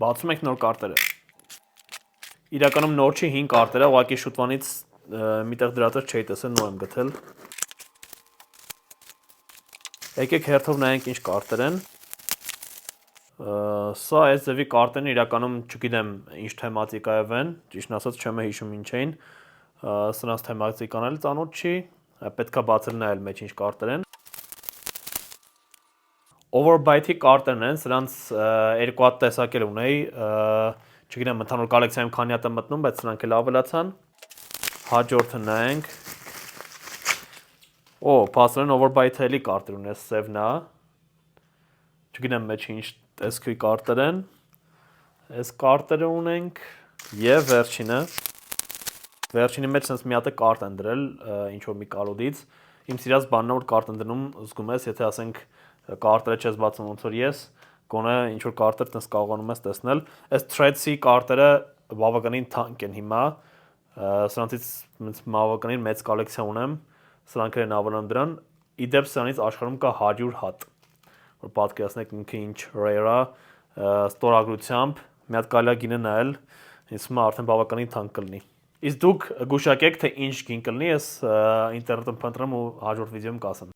Բացում ենք նոր կարտերը։ Իրականում նոր չի 5 կարտերը, ուղղակի շուտվանից միտեղ դրածը չէի տեսել, նոր եմ գտել։ Եկեք հերթով նայենք ինչ կարտեր են։ Սա այս ձևի կարտերն իրականում չգիտեմ ինչ թեմատիկայով են, ճիշտն ասած չեմ հիշում ինչ էին։ Սրանց թեմատիկան էլ ծանոթ չի, պետքա բացել նայել մեջ ինչ կարտեր են։ Overbite-ի կարտերն են, սրանց երկու հատ տեսակ էլ ունեի, չգիտեմ ընդհանուր կոլեկցիայում քանի հատ եմ մտնում, բայց սրանք էլ ավելացան։ Հաջորդը նայենք։ Փաստորեն Overbite-ը էլի կարտեր ունի, սևն է։ Չգիտեմ մեջ ինչ տեսքի կարտեր են։ Այս կարտերը ունենք եւ վերջինի մեջ sense մի հատ է կարտ են դրել ինչ որ մի կարոդից։ Իմ սիրած բանն է որ կարտ են դնում, զգում ես, եթե ասենք կարտերը չես բացում ոնց որ ես, գոնե ինչ որ կարտեր տես կարողանում ես տեսնել։ Այս Threads-ի կարտերը բավականին թանկ են հիմա։ Սրանցից բավականին մեծ կոլեկցիա ունեմ։ Սրանք են ավելան դրան։ Իդեպ սրանից աշխարհում կա 100 հատ։ Որ պատկերացնեք ինքը ինչ rare է ստորագրությամբ, մի հատ կարելի է գինը նայել, ինձ թվում է արդեն բավականին թանկ կլինի։ Իսկ դուք գուշակեք թե ինչ գին կլինի, ես ինտերնետում փնտրեմ ու հաջորդ վիդեոյում կասեմ։